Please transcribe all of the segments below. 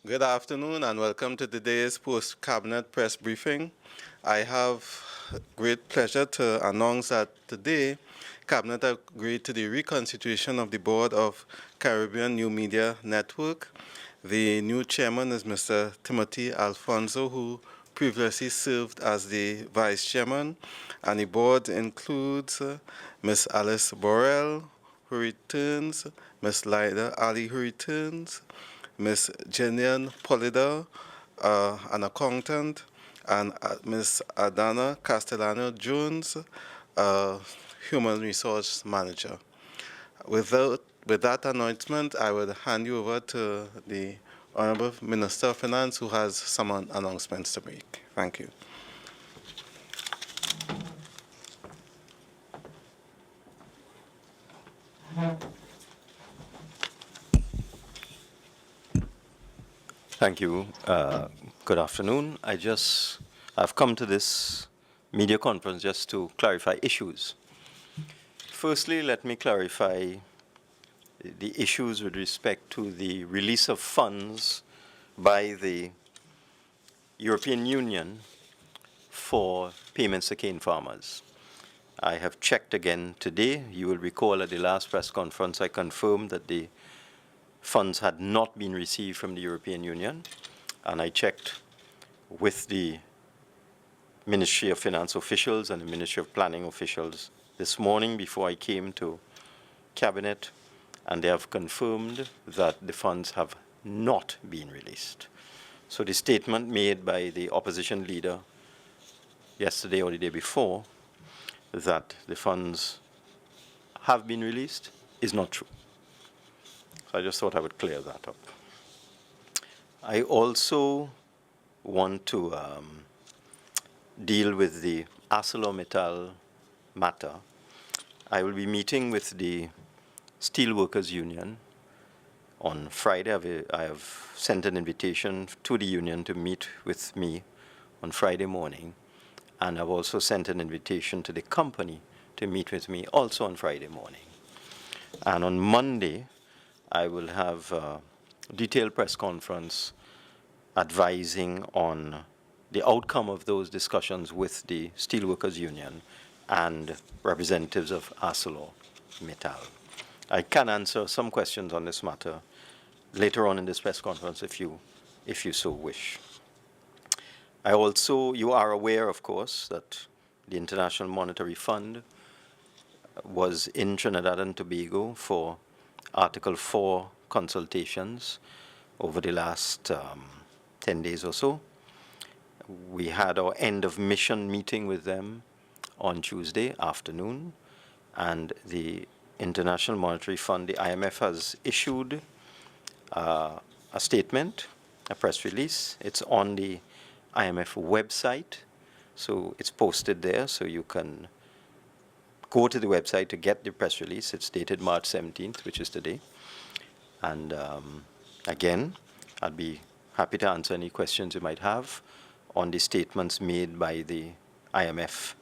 Good afternoon and welcome to today's post-cabinet press briefing. I have great pleasure to announce that today, Cabinet agreed to the reconstitution of the board of Caribbean New Media Network. The new chairman is Mr. Timothy Affonso, who previously served as the vice chairman, and the board includes Ms. Alice Borrell, who returns, Ms. Lida Ali, who returns, Ms. Jenian Polida, an accountant, and Ms. Adana Castellano-Jones, human resource manager. With that announcement, I would hand you over to the Honourable Minister of Finance, who has some announcements to make. Thank you. Thank you. Good afternoon. I've come to this media conference just to clarify issues. Firstly, let me clarify the issues with respect to the release of funds by the European Union for payments to cane farmers. I have checked again today. You will recall at the last press conference I confirmed that the funds had not been received from the European Union, and I checked with the Ministry of Finance officials and the Ministry of Planning officials this morning before I came to Cabinet, and they have confirmed that the funds have not been released. So the statement made by the opposition leader yesterday or the day before that the funds have been released is not true. So I just thought I would clear that up. I also want to deal with the ArcelorMittal matter. I will be meeting with the Steelworkers Union on Friday. I have sent an invitation to the union to meet with me on Friday morning, and I've also sent an invitation to the company to meet with me also on Friday morning. And on Monday, I will have a detailed press conference advising on the outcome of those discussions with the Steelworkers Union and representatives of ArcelorMittal. I can answer some questions on this matter later on in this press conference if you so wish. You are aware, of course, that the International Monetary Fund was in Trinidad and Tobago for Article 4 consultations over the last 10 days or so. We had our end of mission meeting with them on Tuesday afternoon, and the International Monetary Fund, the IMF, has issued a statement, a press release. It's on the IMF website, so it's posted there, so you can go to the website to get the press release. It's dated March 17th, which is today. And again, I'd be happy to answer any questions you might have on the statements made by the IMF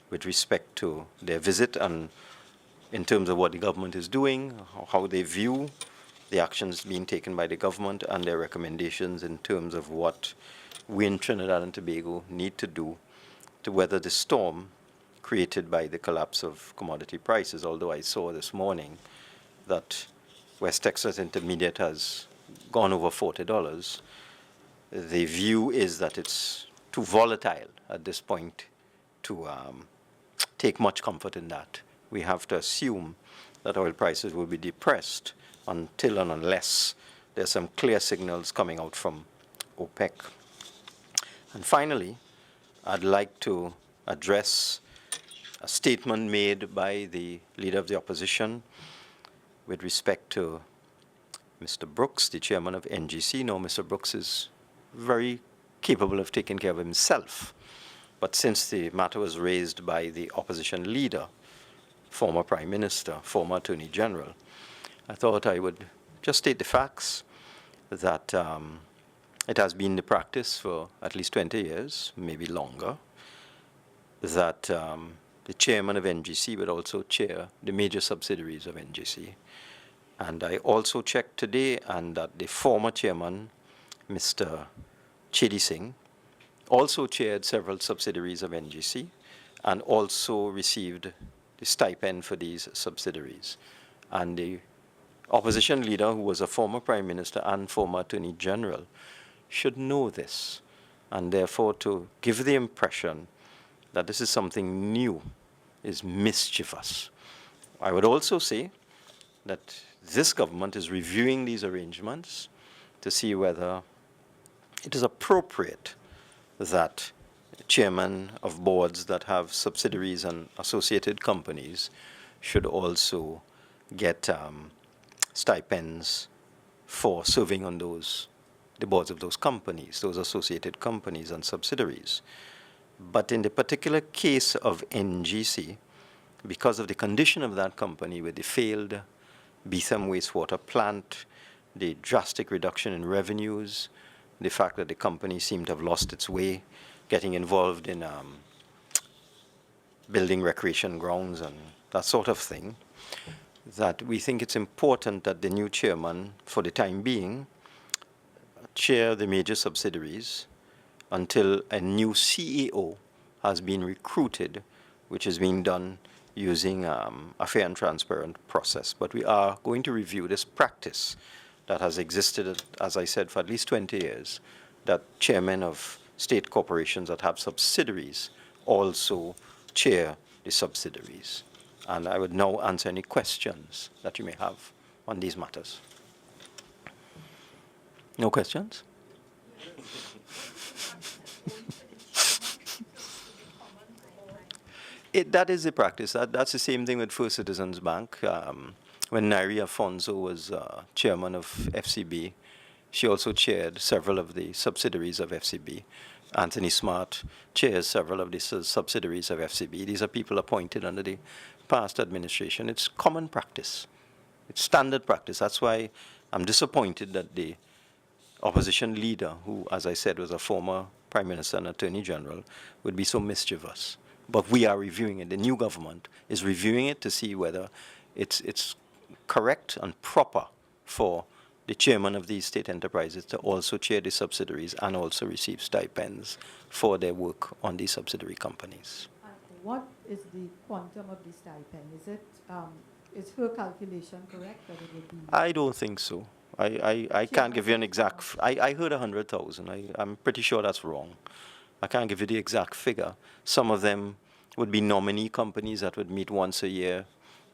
with respect to their visit and in terms of what the government is doing, how they view the actions being taken by the government, and their recommendations in terms of what we in Trinidad and Tobago need to do to weather the storm created by the collapse of commodity prices. Although I saw this morning that West Texas Intermediate has gone over $40, the view is that it's too volatile at this point to take much comfort in that. We have to assume that oil prices will be depressed until and unless there's some clear signals coming out from OPEC. And finally, I'd like to address a statement made by the leader of the opposition with respect to Mr. Brooks, the chairman of NGC. Now, Mr. Brooks is very capable of taking care of himself. But since the matter was raised by the opposition leader, former Prime Minister, former Attorney General, I thought I would just state the facts that it has been the practice for at least 20 years, maybe longer, that the chairman of NGC would also chair the major subsidiaries of NGC. And I also checked today, and that the former chairman Mr. Chedi Singh, also chaired several subsidiaries of NGC and also received the stipend for these subsidiaries. And the opposition leader, who was a former Prime Minister and former Attorney General, should know this, and therefore to give the impression that this is something new is mischievous. I would also say that this government is reviewing these arrangements to see whether it is appropriate that chairmen of boards that have subsidiaries and associated companies should also get stipends for serving on the boards of those companies, those associated companies and subsidiaries. But in the particular case of NGC, because of the condition of that company with the failed Beetham wastewater plant, the drastic reduction in revenues, the fact that the company seemed to have lost its way, getting involved in building recreation grounds and that sort of thing, that we think it's important that the new chairman, for the time being, chair the major subsidiaries until a new CEO has been recruited, which is being done using a fair and transparent process. But we are going to review this practice that has existed, as I said, for at least 20 years, that chairmen of state corporations that have subsidiaries also chair the subsidiaries. And I would now answer any questions that you may have on these matters. No questions? That is the practice. That's the same thing with First Citizens Bank. When Nairi Affonso was chairman of FCB, she also chaired several of the subsidiaries of FCB. Anthony Smart chairs several of the subsidiaries of FCB. These are people appointed under the past administration. It's common practice. It's standard practice. That's why I'm disappointed that the opposition leader, who, as I said, was a former Prime Minister and Attorney General, would be so mischievous. But we are reviewing it. The new government is reviewing it to see whether it's correct and proper for the chairman of these state enterprises to also chair the subsidiaries and also receive stipends for their work on these subsidiary companies. And what is the quantum of the stipend? Is her calculation correct? Or it would be I don't think so. I can't give you an exact. I heard 100,000. I'm pretty sure that's wrong. I can't give you the exact figure. Some of them would be nominee companies that would meet once a year.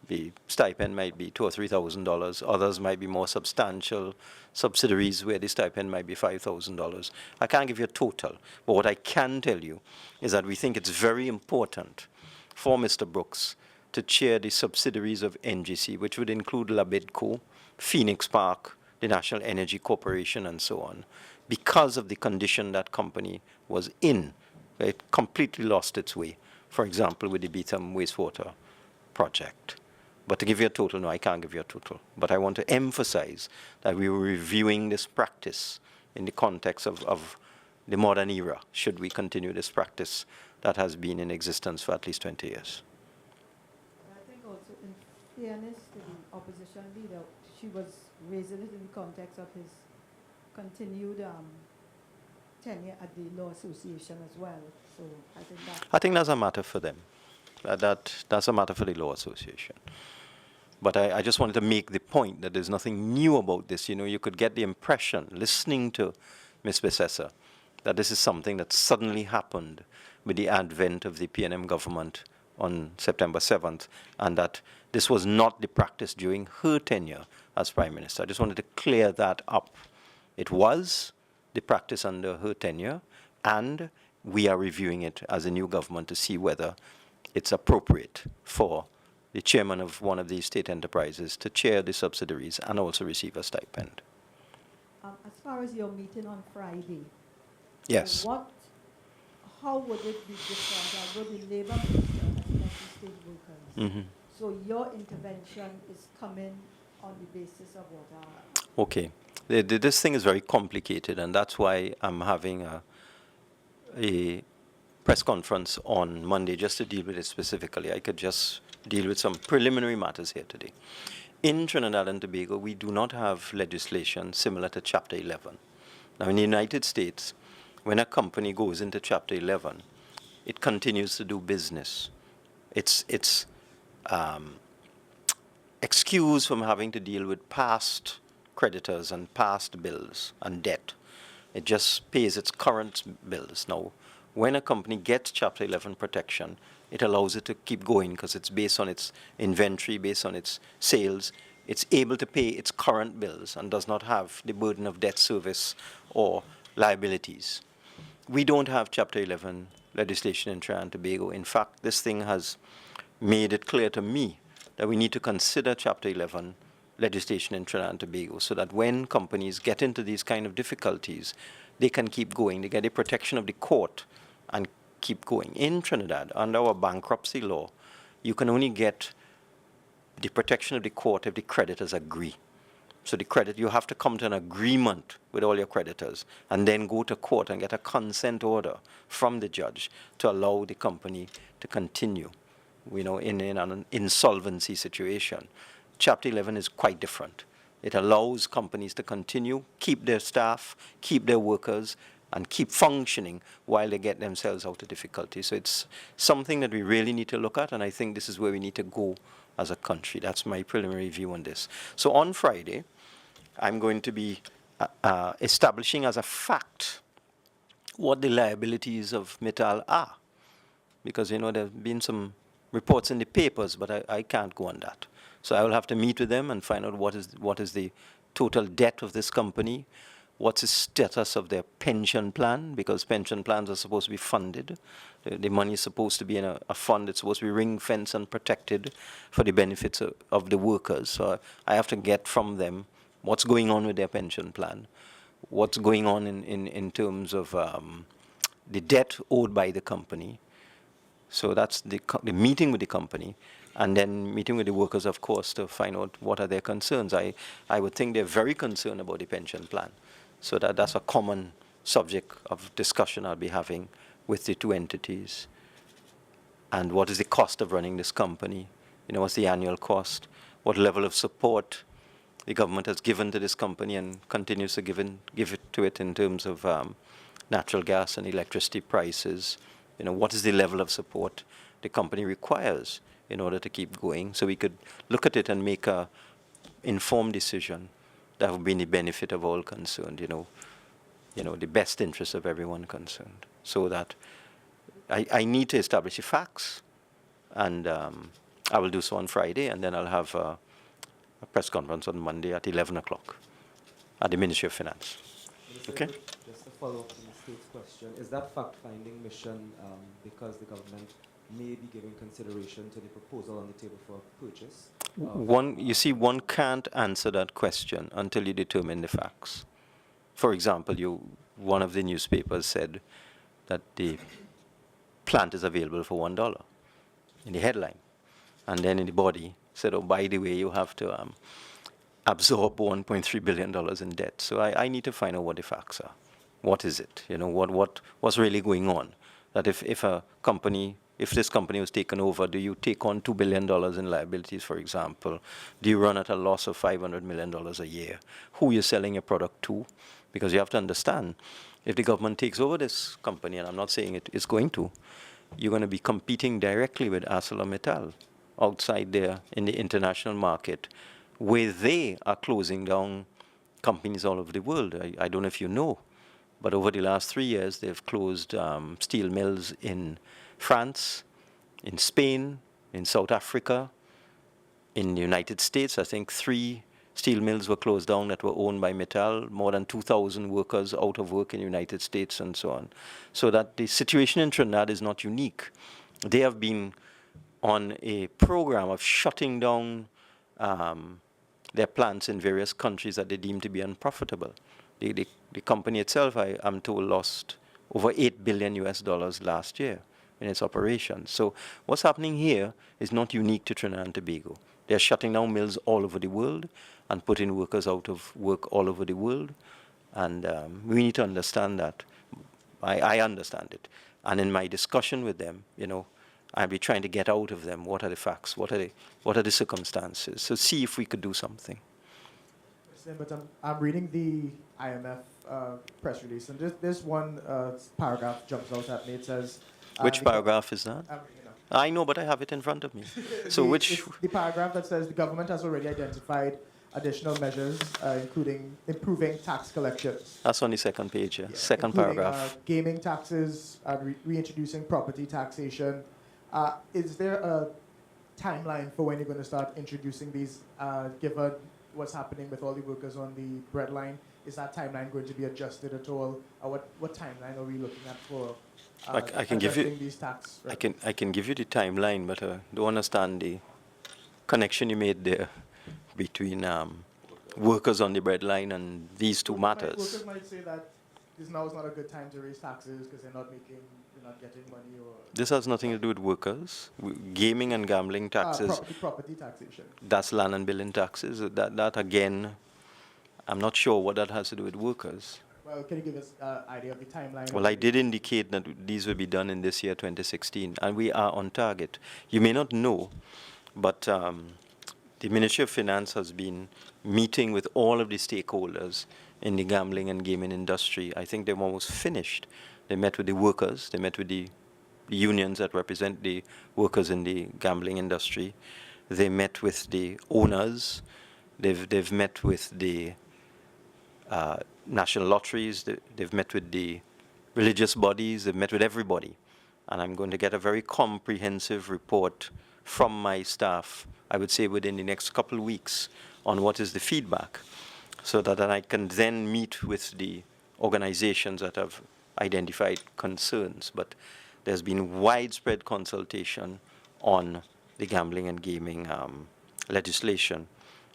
The stipend might be $2,000 or $3,000. Others might be more substantial subsidiaries where the stipend might be $5,000. I can't give you a total. But what I can tell you is that we think it's very important for Mr. Brooks to chair the subsidiaries of NGC, which would include Labidco, Phoenix Park, the National Energy Corporation, and so on, because of the condition that company was in. It completely lost its way, for example, with the Beetham wastewater project. But to give you a total, no, I can't give you a total. But I want to emphasize that we were reviewing this practice in the context of the modern era, should we continue this practice that has been in existence for at least 20 years. I think also, in fairness to the opposition leader, she was raising it in the context of his continued tenure at the Law Association as well. So I think that's a matter for them. That's a matter for the Law Association. But I just wanted to make the point that there's nothing new about this. You know, you could get the impression, listening to Ms. Besessa, that this is something that suddenly happened with the advent of the PNM government on September 7th, and that this was not the practice during her tenure as Prime Minister. I just wanted to clear that up. It was the practice under her tenure, and we are reviewing it as a new government to see whether it's appropriate for the chairman of one of these state enterprises to chair the subsidiaries and also receive a stipend. As far as your meeting on Friday, yes. How would it be different? Would the labor minister and state workers? Mm-hmm. So your intervention is coming on the basis of what? Okay. This thing is very complicated, and that's why I'm having a press conference on Monday just to deal with it specifically. I could just deal with some preliminary matters here today. In Trinidad and Tobago, we do not have legislation similar to Chapter 11. Now, in the United States, when a company goes into Chapter 11, it continues to do business. It's excused from having to deal with past creditors and past bills and debt. It just pays its current bills. Now, when a company gets Chapter 11 protection, it allows it to keep going because it's based on its inventory, based on its sales. It's able to pay its current bills and does not have the burden of debt service or liabilities. We don't have Chapter 11 legislation in Trinidad and Tobago. In fact, this thing has made it clear to me that we need to consider Chapter 11 legislation in Trinidad and Tobago so that when companies get into these kind of difficulties, they can keep going. They get the protection of the court and keep going. In Trinidad, under our bankruptcy law, you can only get the protection of the court if the creditors agree. So you have to come to an agreement with all your creditors and then go to court and get a consent order from the judge to allow the company to continue, in an insolvency situation. Chapter 11 is quite different. It allows companies to continue, keep their staff, keep their workers, and keep functioning while they get themselves out of difficulty. So it's something that we really need to look at, and I think this is where we need to go as a country. That's my preliminary view on this. So on Friday, I'm going to be establishing as a fact what the liabilities of Mittal are. Because, there have been some reports in the papers, but I can't go on that. So I will have to meet with them and find out what is the total debt of this company, what's the status of their pension plan, because pension plans are supposed to be funded. The money is supposed to be in a fund. It's supposed to be ring-fenced and protected for the benefits of the workers. So I have to get from them what's going on with their pension plan, what's going on in terms of the debt owed by the company. So that's the meeting with the company, and then meeting with the workers, of course, to find out what are their concerns. I would think they're very concerned about the pension plan. So that's a common subject of discussion I'll be having with the two entities. And what is the cost of running this company? What's the annual cost? What level of support the government has given to this company and continues to give it to it in terms of natural gas and electricity prices? What is the level of support the company requires in order to keep going? So we could look at it and make a informed decision that would be in the benefit of all concerned, the best interest of everyone concerned. So that I need to establish the facts, and I will do so on Friday, and then I'll have a press conference on Monday at 11 o'clock at the Ministry of Finance. Okay? Just to follow up on the state's question, is that fact-finding mission because the government may be giving consideration to the proposal on the table for purchase? One can't answer that question until you determine the facts. For example, one of the newspapers said that the plant is available for $1 in the headline, and then in the body said, oh, by the way, you have to absorb $1.3 billion in debt. So I need to find out what the facts are. What is it? What's really going on? That if this company was taken over, do you take on $2 billion in liabilities, for example? Do you run at a loss of $500 million a year? Who you're selling your product to? Because you have to understand, if the government takes over this company, and I'm not saying it is going to, you're going to be competing directly with ArcelorMittal outside there in the international market, where they are closing down companies all over the world. I don't know if you know, but over the last 3 years, they've closed steel mills in France, in Spain, in South Africa, in the United States. I think 3 steel mills were closed down that were owned by Mittal, more than 2,000 workers out of work in the United States and so on. So that the situation in Trinidad is not unique. They have been on a program of shutting down their plants in various countries that they deem to be unprofitable. The company itself, I'm told, lost over $8 billion last year in its operations. So what's happening here is not unique to Trinidad and Tobago. They're shutting down mills all over the world and putting workers out of work all over the world. And we need to understand that. I understand it. And in my discussion with them, I'll be trying to get out of them what are the facts, what are the circumstances. So see if we could do something. But I'm reading the IMF press release, and this one paragraph jumps out at me. It says, Which paragraph is that? I'm reading now. I know, but I have it in front of me. So which? It's the paragraph that says the government has already identified additional measures, including improving tax collections. That's on the second page, yeah. Second Including, paragraph. Gaming taxes, reintroducing property taxation. Is there a timeline for when you're going to start introducing these, given what's happening with all the workers on the bread line? Is that timeline going to be adjusted at all? What timeline are we looking at for I can give you. adjusting these tax? I can give you the timeline, but don't understand the connection you made there between workers on the bread line and these two matters. Workers might say that now is not a good time to raise taxes because they're not getting money, or This has nothing to do with workers. Gaming and gambling taxes, property taxation. that's land and building taxes. That again, I'm not sure what that has to do with workers. Well, can you give us an idea of the timeline? Well, I did indicate that these will be done in this year, 2016, and we are on target. You may not know, but the Ministry of Finance has been meeting with all of the stakeholders in the gambling and gaming industry. I think they're almost finished. They met with the workers, they met with the unions that represent the workers in the gambling industry. They met with the owners. They've met with the national lotteries. They've met with the religious bodies. They've met with everybody. And I'm going to get a very comprehensive report from my staff, I would say within the next couple of weeks, on what is the feedback, so that I can then meet with the organizations that have identified concerns. But there's been widespread consultation on the gambling and gaming legislation,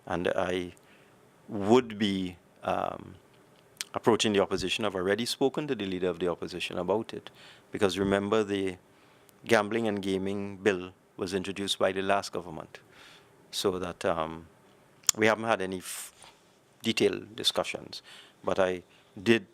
and I would be approaching the opposition. I've already spoken to the leader of the opposition about it, because remember, the gambling and gaming bill was introduced by the last government, so that we haven't had any detailed discussions. But I did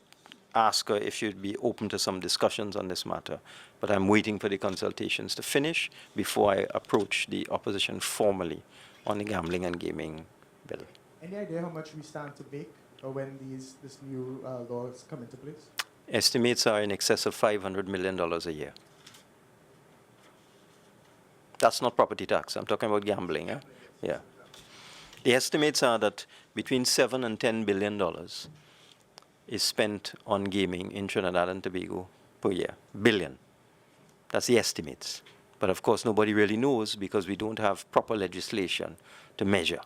ask her if she'd be open to some discussions on this matter. But I'm waiting for the consultations to finish before I approach the opposition formally on the gambling and gaming bill. Any idea how much we stand to make, or when this new laws come into place? Estimates are in excess of $500 million a year. That's not property tax. I'm talking about gambling. Yeah. The estimates are that between $7 and $10 billion is spent on gaming in Trinidad and Tobago per year. Billion. That's the estimates. But of course, nobody really knows, because we don't have proper legislation to measure.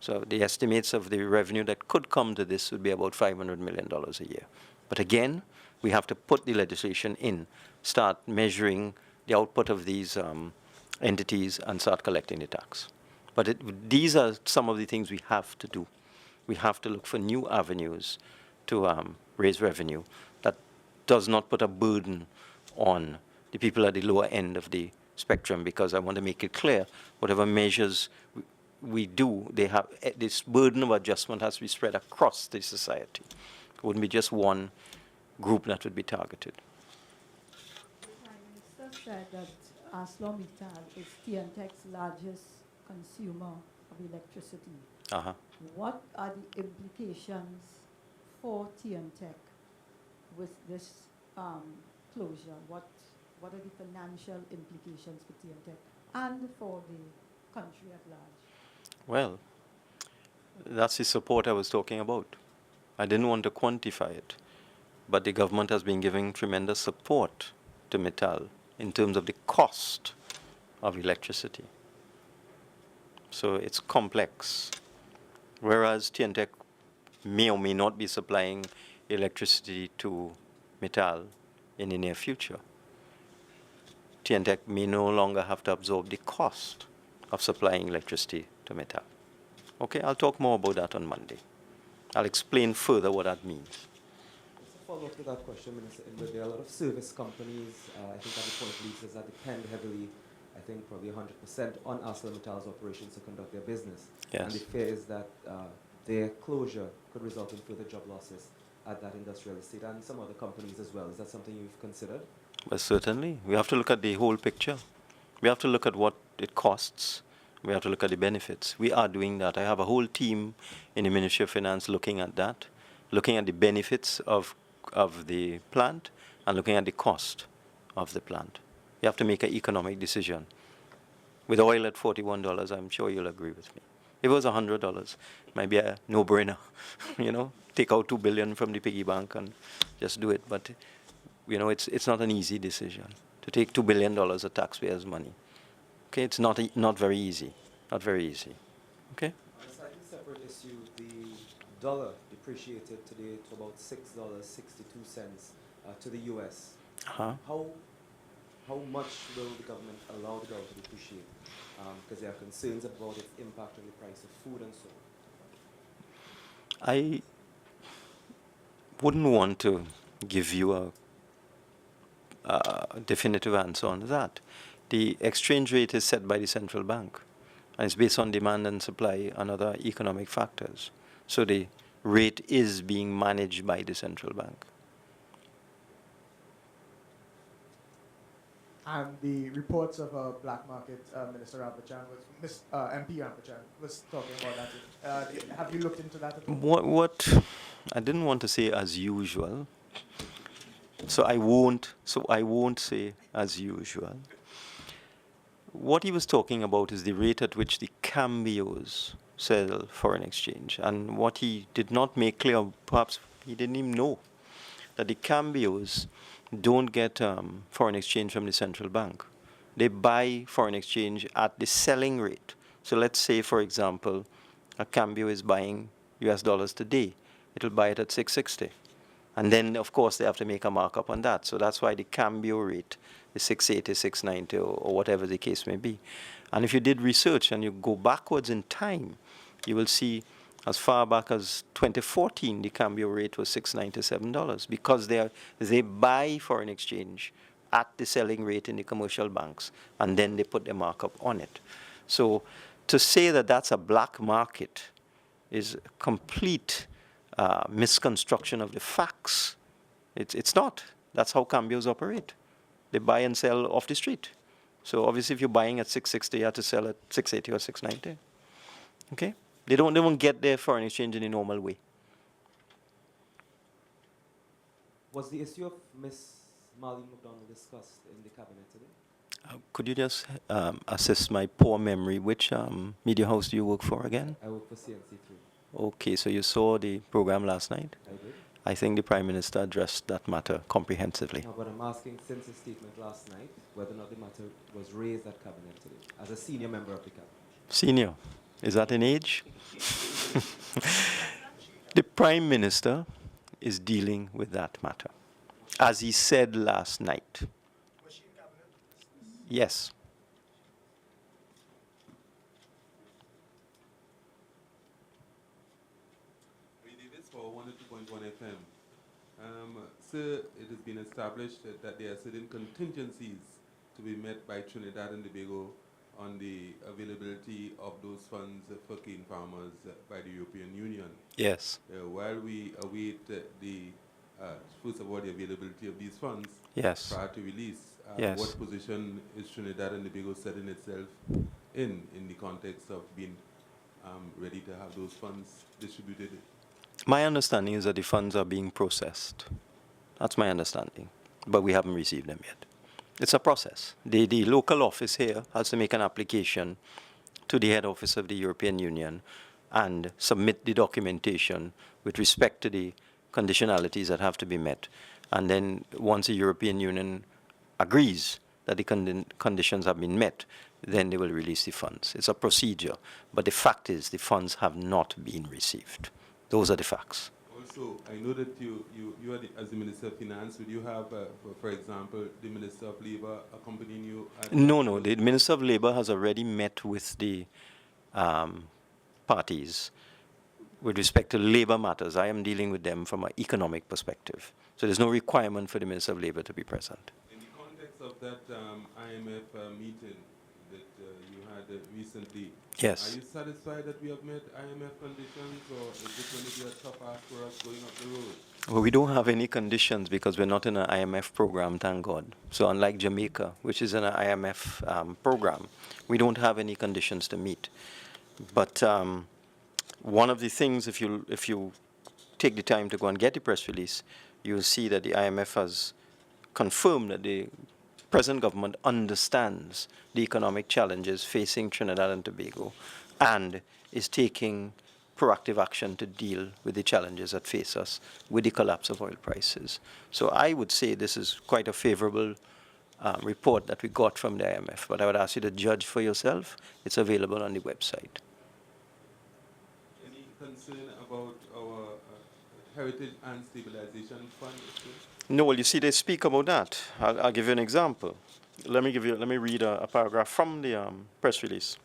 So the estimates of the revenue that could come to this would be about $500 million a year. But again, we have to put the legislation in, start measuring the output of these entities, and start collecting the tax. But these are some of the things we have to do. We have to look for new avenues to raise revenue that does not put a burden on the people at the lower end of the spectrum, because I want to make it clear, whatever measures we do, they have this burden of adjustment has to be spread across the society. It wouldn't be just one group that would be targeted. The Prime Minister said that ArcelorMittal is TNTEC's largest consumer of electricity. Uh-huh. What are the implications for TNTEC with this closure? What are the financial implications for TNTEC and for the country at large? Well, that's the support I was talking about. I didn't want to quantify it, but the government has been giving tremendous support to Mittal in terms of the cost of electricity. So it's complex. Whereas TNTEC may or may not be supplying electricity to Mittal in the near future, TNTEC may no longer have to absorb the cost of supplying electricity to Mittal. Okay, I'll talk more about that on Monday. I'll explain further what that means. Just a follow-up to that question, Minister Imbert, there are a lot of service companies, I think at the point of leases, that depend heavily, I think probably 100% on ArcelorMittal's operations to conduct their business. Yes. And the fear is that their closure could result in further job losses at that industrial estate and some other companies as well. Is that something you've considered? Well, certainly. We have to look at the whole picture. We have to look at what it costs, We have to look at the benefits. We are doing that. I have a whole team in the Ministry of Finance looking at that, looking at the benefits of the plant and looking at the cost of the plant. You have to make an economic decision. With oil at $41, I'm sure you'll agree with me. If it was $100, it might be a no-brainer. Take out $2 billion from the piggy bank and just do it. But it's not an easy decision to take $2 billion of taxpayers' money. Okay, it's not very easy. Not very easy. Okay. On a slightly separate issue, the dollar depreciated today to about $6.62 to the U.S. Uh-huh. How much will the government allow the dollar to depreciate? Because there are concerns about its impact on the price of food and so on. I wouldn't want to give you a definitive answer on that. The exchange rate is set by the central bank, and it's based on demand and supply and other economic factors. So the rate is being managed by the central bank. And the reports of a black market, Minister Ramachan MP Ramachan was talking about that. Have you looked into that at all? What I didn't want to say as usual, so I won't say as usual. What he was talking about is the rate at which the cambios sell foreign exchange. And what he did not make clear, perhaps he didn't even know, that the cambios don't get foreign exchange from the central bank. They buy foreign exchange at the selling rate. So let's say, for example, a cambio is buying US dollars today. It'll buy it at 660. And then, of course, they have to make a markup on that. So that's why the cambio rate is 680, 690, or whatever the case may be. And if you did research and you go backwards in time, you will see as far back as 2014, the cambio rate was $697 because they buy foreign exchange at the selling rate in the commercial banks, and then they put the markup on it. So to say that that's a black market is a complete misconstruction of the facts. It's not. That's how cambios operate. They buy and sell off the street. So obviously, if you're buying at 660, you have to sell at 680 or 690. Okay? They won't get their foreign exchange in a normal way. Was the issue of Miss Marlene McDonald discussed in the cabinet today? Could you just assist my poor memory? Which media house do you work for again? I work for CNC3. Okay, so you saw the program last night? I did. I think the Prime Minister addressed that matter comprehensively. No, but I'm asking, since his statement last night, whether or not the matter was raised at cabinet today, as a senior member of the cabinet. Senior, is that in age? The Prime Minister is dealing with that matter, as he said last night. Was she in cabinet? Yes. Davis for 102.1 FM. Sir, it has been established that there are certain contingencies to be met by Trinidad and Tobago on the availability of those funds for cane farmers by the European Union. Yes. While we await first of all, the availability of these funds Yes. prior to release, Yes. what position is Trinidad and Tobago setting itself in the context of being ready to have those funds distributed? My understanding is that the funds are being processed. That's my understanding. But we haven't received them yet. It's a process. The local office here has to make an application to the head office of the European Union and submit the documentation with respect to the conditionalities that have to be met. And then once the European Union agrees that the conditions have been met, then they will release the funds. It's a procedure. But the fact is the funds have not been received. Those are the facts. Also, I know that you are as the Minister of Finance, would you have, for example, the Minister of Labour accompanying you? No. The Minister of Labour has already met with the parties with respect to labour matters. I am dealing with them from an economic perspective. So there's no requirement for the Minister of Labour to be present. In the context of that IMF meeting that you had recently, Yes. are you satisfied that we have met IMF conditions, or is this going to be a tough ask for us going up the road? Well, we don't have any conditions because we're not in an IMF program, thank God. So unlike Jamaica, which is in an IMF program, we don't have any conditions to meet. But one of the things, if you take the time to go and get the press release, you'll see that the IMF has confirmed that the present government understands the economic challenges facing Trinidad and Tobago and is taking proactive action to deal with the challenges that face us with the collapse of oil prices. So I would say this is quite a favorable report that we got from the IMF, but I would ask you to judge for yourself. It's available on the website. Any concern about our Heritage and Stabilization Fund? No, well, you see, they speak about that. I'll give you an example. Let me read a paragraph from the press release.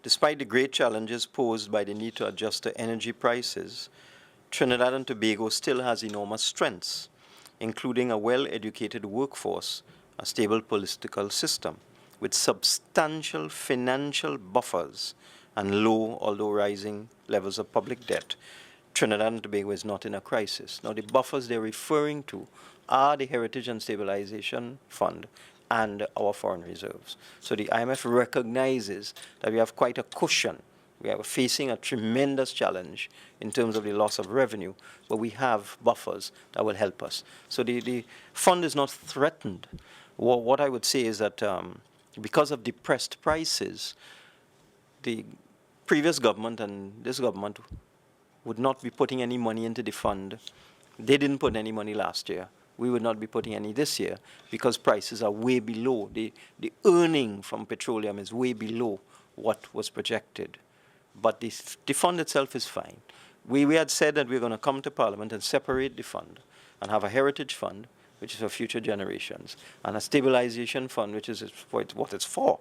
Despite the great challenges posed by the need to adjust to energy prices, Trinidad and Tobago still has enormous strengths, including a well-educated workforce, a stable political system, with substantial financial buffers and low, although rising, levels of public debt. Trinidad and Tobago is not in a crisis. Now, the buffers they're referring to are the Heritage and Stabilization Fund and our foreign reserves. So the IMF recognizes that we have quite a cushion. We are facing a tremendous challenge in terms of the loss of revenue, but we have buffers that will help us. So the fund is not threatened. What I would say is that because of depressed prices, the previous government and this government would not be putting any money into the fund. They didn't put any money last year. We would not be putting any this year because prices are way below. The earning from petroleum is way below what was projected. But the fund itself is fine. We had said that we're going to come to Parliament and separate the fund and have a heritage fund, which is for future generations, and a stabilization fund, which is what it's for,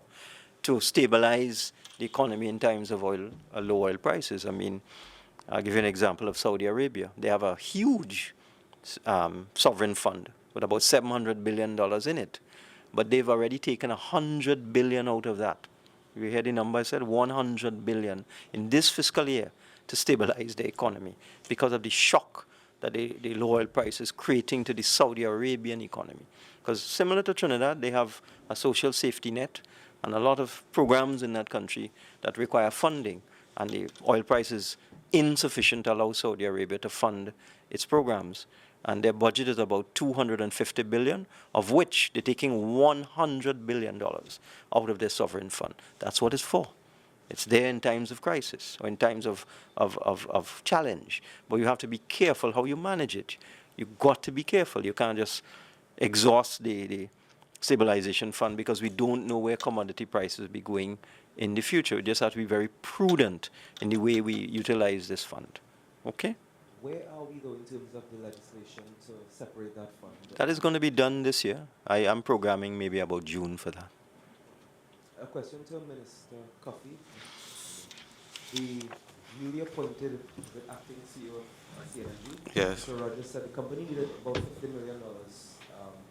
to stabilize the economy in times of low oil prices. I mean, I'll give you an example of Saudi Arabia. They have a huge sovereign fund with about $700 billion in it. But they've already taken $100 billion out of that. You hear the number I said? $100 billion in this fiscal year to stabilize the economy because of the shock that the low oil price is creating to the Saudi Arabian economy. Because similar to Trinidad, they have a social safety net and a lot of programs in that country that require funding. And the oil price is insufficient to allow Saudi Arabia to fund its programs. And their budget is about $250 billion, of which they're taking $100 billion out of their sovereign fund. That's what it's for. It's there in times of crisis or in times of challenge. But you have to be careful how you manage it. You've got to be careful. You can't just exhaust the stabilization fund because we don't know where commodity prices will be going in the future. We just have to be very prudent in the way we utilize this fund. Okay? Where are we though in terms of the legislation to separate that fund? That is going to be done this year. I am programming maybe about June for that. A question to Minister Cuffie. The newly appointed acting CEO of CNMG, Yes. Mr. Rogers, said the company needed about $50 million,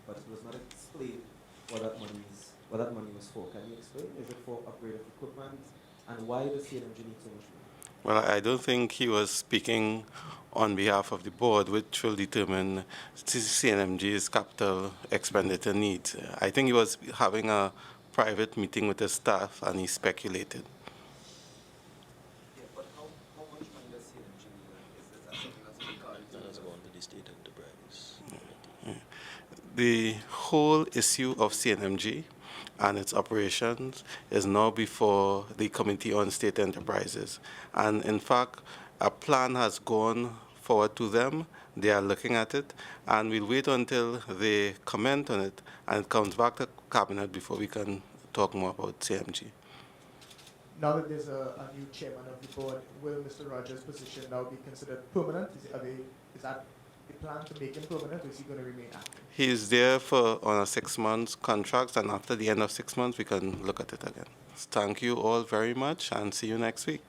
but it was not explained what that money was for. Can you explain? Is it for upgrade of equipment? And why does CNMG need so much money? Well, I don't think he was speaking on behalf of the board, which will determine CNMG's capital expenditure needs. I think he was having a private meeting with his staff and he speculated. Yeah, but how much money does CNMG need? Is that something that's regarding to the state enterprise. The whole issue of CNMG and its operations is now before the Committee on State Enterprises. And in fact, a plan has gone forward to them. They are looking at it, and we'll wait until they comment on it and it comes back to Cabinet before we can talk more about CNMG. Now that there's a new chairman of the board, will Mr. Rogers' position now be considered permanent? Is that the plan to make him permanent, or is he going to remain active? He is there on a 6-month contract, and after the end of 6 months, we can look at it again. Thank you all very much, and see you next week.